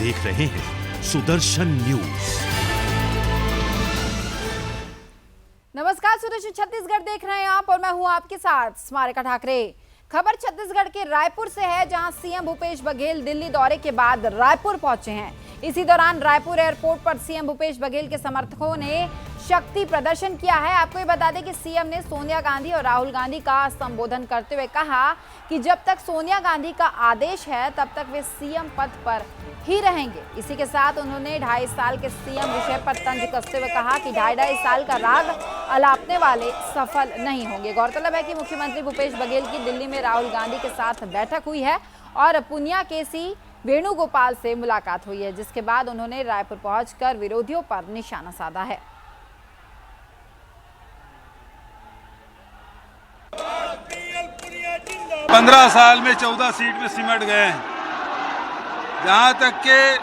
देख रहे हैं सुदर्शन न्यूज। नमस्कार, सुदर्शन छत्तीसगढ़ देख रहे हैं आप और मैं हूं आपके साथ स्मारिका ठाकरे। खबर छत्तीसगढ़ के रायपुर से है, जहां सीएम भूपेश बघेल दिल्ली दौरे के बाद रायपुर पहुंचे हैं। इसी दौरान रायपुर एयरपोर्ट पर सीएम भूपेश बघेल के समर्थकों ने शक्ति प्रदर्शन किया है। आपको ये बता दें कि सीएम ने सोनिया गांधी और राहुल गांधी का संबोधन करते हुए कहा कि जब तक सोनिया गांधी का आदेश है तब तक वे सीएम पद पर ही रहेंगे। इसी के साथ उन्होंने 2.5 साल के सीएम विषय पर तंज कसते हुए कहा कि 2.5 साल का राग अलापने वाले सफल नहीं होंगे। गौरतलब है कि मुख्यमंत्री भूपेश बघेल की दिल्ली में राहुल गांधी के साथ बैठक हुई है और पुनिया केसी वेणुगोपाल से मुलाकात हुई है, जिसके बाद उन्होंने रायपुर पहुंचकर विरोधियों पर निशाना साधा है। 15 साल में 14 सीट में सिमट गए हैं। जहाँ तक के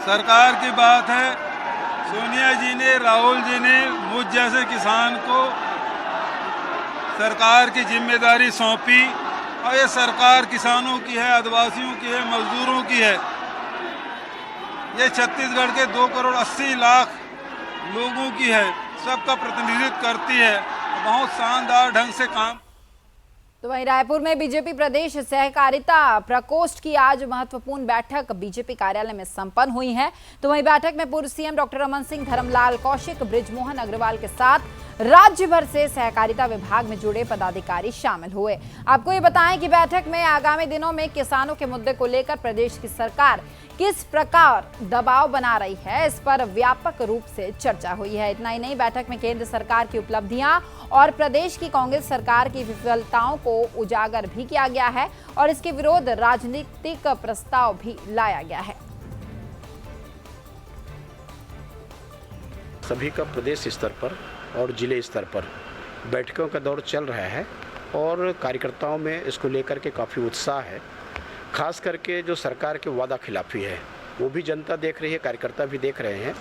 सरकार की बात है, सोनिया जी ने, राहुल जी ने मुझ जैसे किसान को सरकार की जिम्मेदारी सौंपी और ये सरकार किसानों की है, आदिवासियों की है, मजदूरों की है। ये छत्तीसगढ़ के 2 करोड़ 80 लाख लोगों की है, सबका प्रतिनिधित्व करती है। बहुत शानदार ढंग से काम। तो वहीं रायपुर में बीजेपी प्रदेश सहकारिता प्रकोष्ठ की आज महत्वपूर्ण बैठक बीजेपी कार्यालय में संपन्न हुई है। तो वहीं बैठक में पूर्व सीएम डॉक्टर रमन सिंह, धर्मलाल कौशिक, बृजमोहन अग्रवाल के साथ राज्य भर से सहकारिता विभाग में जुड़े पदाधिकारी शामिल हुए। आपको ये बताएं कि बैठक में आगामी दिनों में किसानों के मुद्दे को लेकर प्रदेश की सरकार किस प्रकार दबाव बना रही है, इस पर व्यापक रूप से चर्चा हुई है। इतना ही नहीं, बैठक में केंद्र सरकार की उपलब्धियां और प्रदेश की कांग्रेस सरकार की विफलताओं को उजागर भी किया गया है और इसके विरोध राजनीतिक प्रस्ताव भी लाया गया है। सभी का प्रदेश स्तर पर और जिले स्तर पर बैठकों का दौर चल रहा है और कार्यकर्ताओं में इसको लेकर के काफ़ी उत्साह है। खास करके जो सरकार के वादा खिलाफी है वो भी जनता देख रही है, कार्यकर्ता भी देख रहे हैं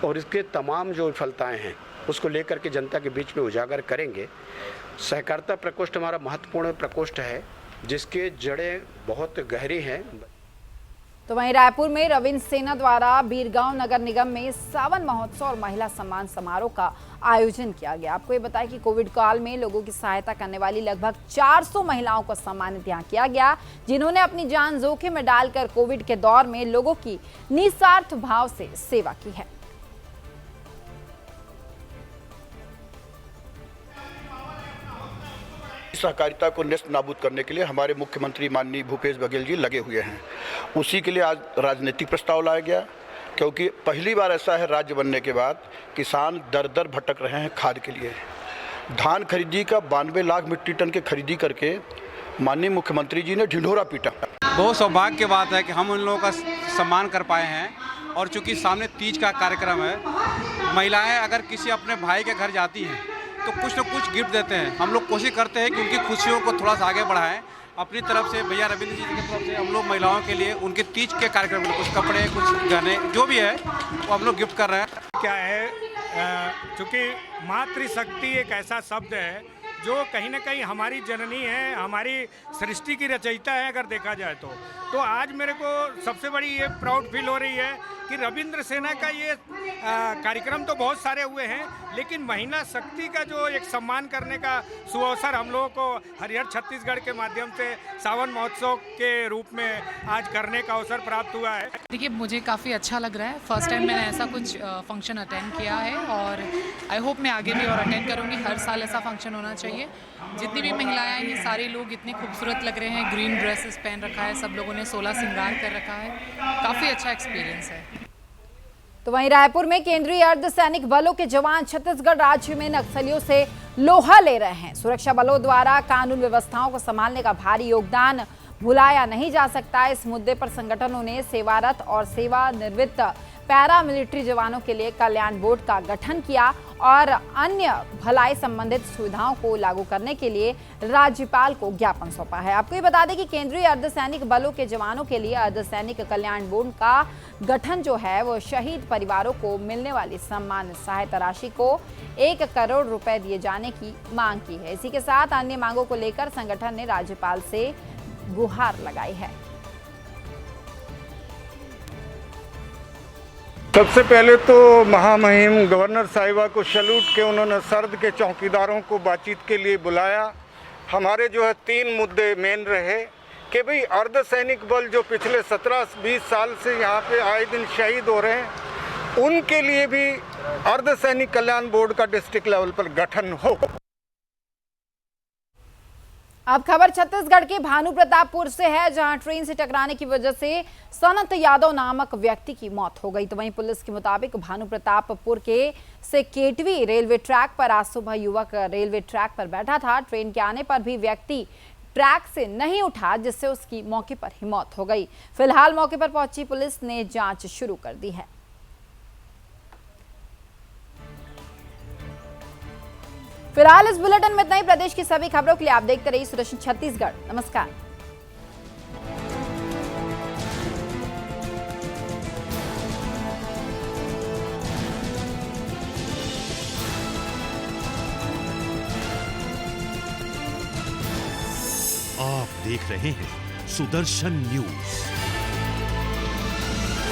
और इसके तमाम जो विफलताएं हैं उसको लेकर के जनता के बीच में उजागर करेंगे। सहकारिता प्रकोष्ठ हमारा महत्वपूर्ण प्रकोष्ठ है जिसके जड़ें बहुत गहरी हैं। तो वहीं रायपुर में रविंद्र सेना द्वारा बीरगांव नगर निगम में सावन महोत्सव और महिला सम्मान समारोह का आयोजन किया गया। आपको ये बताया कि कोविड काल में लोगों की सहायता करने वाली लगभग 400 महिलाओं को सम्मानित यहाँ किया गया, जिन्होंने अपनी जान जोखिम में डालकर कोविड के दौर में लोगों की निस्वार्थ भाव से सेवा की है। सहकारिता को नेस्त नाबूद करने के लिए हमारे मुख्यमंत्री माननीय भूपेश बघेल जी लगे हुए हैं। उसी के लिए आज राजनीतिक प्रस्ताव लाया गया, क्योंकि पहली बार ऐसा है राज्य बनने के बाद किसान दर दर भटक रहे हैं खाद के लिए। धान खरीदी का 92 लाख मीट्रिक टन के खरीदी करके माननीय मुख्यमंत्री जी ने ढिंढोरा पीटा। बहुत सौभाग्य की बात है कि हम उन लोगों का सम्मान कर पाए हैं और चूंकि सामने तीज का कार्यक्रम है, महिलाएं अगर किसी अपने भाई के घर जाती हैं तो कुछ न कुछ गिफ्ट देते हैं। हम लोग कोशिश करते हैं कि उनकी खुशियों को थोड़ा सा आगे बढ़ाएं। अपनी तरफ से भैया रविंद्र जी की तरफ से हम लोग महिलाओं के लिए उनके तीज के कार्यक्रम में कुछ कपड़े, कुछ गहने, जो भी है वो हम लोग गिफ्ट कर रहे हैं। क्या है, चूँकि मातृशक्ति एक ऐसा शब्द है जो कहीं ना कहीं हमारी जननी है, हमारी सृष्टि की रचयिता है अगर देखा जाए तो आज मेरे को सबसे बड़ी ये प्राउड फील हो रही है कि रविंद्र सेना का ये कार्यक्रम तो बहुत सारे हुए हैं, लेकिन महिला शक्ति का जो एक सम्मान करने का सुअवसर हम लोगों को हरिहर छत्तीसगढ़ के माध्यम से सावन महोत्सव के रूप में आज करने का अवसर प्राप्त हुआ है। देखिए, मुझे काफ़ी अच्छा लग रहा है। फर्स्ट टाइम मैंने ऐसा कुछ फंक्शन अटेंड किया है और आई होप मैं आगे भी और अटेंड करूँगी। हर साल ऐसा फंक्शन होना चाहिए। जितनी भी महिलाएं हैं, सारे लोग इतने खूबसूरत लग रहे हैं। ग्रीन ड्रेसेस पहन रखा है, सब लोगों ने 16 श्रृंगार कर रखा है। काफ़ी अच्छा एक्सपीरियंस है। तो वहीं रायपुर में केंद्रीय अर्धसैनिक बलों के जवान छत्तीसगढ़ राज्य में नक्सलियों से लोहा ले रहे हैं। सुरक्षा बलों द्वारा कानून व्यवस्थाओं को संभालने का भारी योगदान भुलाया नहीं जा सकता। इस मुद्दे पर संगठनों ने सेवारत और सेवानिवृत्त पैरामिलिट्री जवानों के लिए कल्याण बोर्ड का गठन किया और अन्य भलाई संबंधित सुविधाओं को लागू करने के लिए राज्यपाल को ज्ञापन सौंपा है। आपको ये बता दें कि केंद्रीय अर्धसैनिक बलों के जवानों के लिए अर्धसैनिक कल्याण बोर्ड का गठन जो है वो शहीद परिवारों को मिलने वाली सम्मान सहायता राशि को 1 करोड़ रुपए दिए जाने की मांग की है। इसी के साथ अन्य मांगों को लेकर संगठन ने राज्यपाल से गुहार लगाई है। सबसे पहले तो महामहिम गवर्नर साहिबा को सैल्यूट के उन्होंने सर्द के चौकीदारों को बातचीत के लिए बुलाया। हमारे जो है 3 मुद्दे मेन रहे कि भाई अर्धसैनिक बल जो पिछले 17-20 साल से यहाँ पे आए दिन शहीद हो रहे हैं, उनके लिए भी अर्धसैनिक कल्याण बोर्ड का डिस्ट्रिक्ट लेवल पर गठन हो। अब खबर छत्तीसगढ़ के भानु प्रतापपुर से है, जहां ट्रेन से टकराने की वजह से सनत यादव नामक व्यक्ति की मौत हो गई। तो वहीं पुलिस के मुताबिक भानु प्रतापपुर के से केटवी रेलवे ट्रैक पर आज सुबह युवक रेलवे ट्रैक पर बैठा था। ट्रेन के आने पर भी व्यक्ति ट्रैक से नहीं उठा, जिससे उसकी मौके पर ही मौत हो गई। फिलहाल मौके पर पहुंची पुलिस ने जांच शुरू कर दी है। फिलहाल इस बुलेटिन में इतना ही। प्रदेश की सभी खबरों के लिए आप देखते रहिए सुदर्शन छत्तीसगढ़। नमस्कार। आप देख रहे हैं सुदर्शन न्यूज।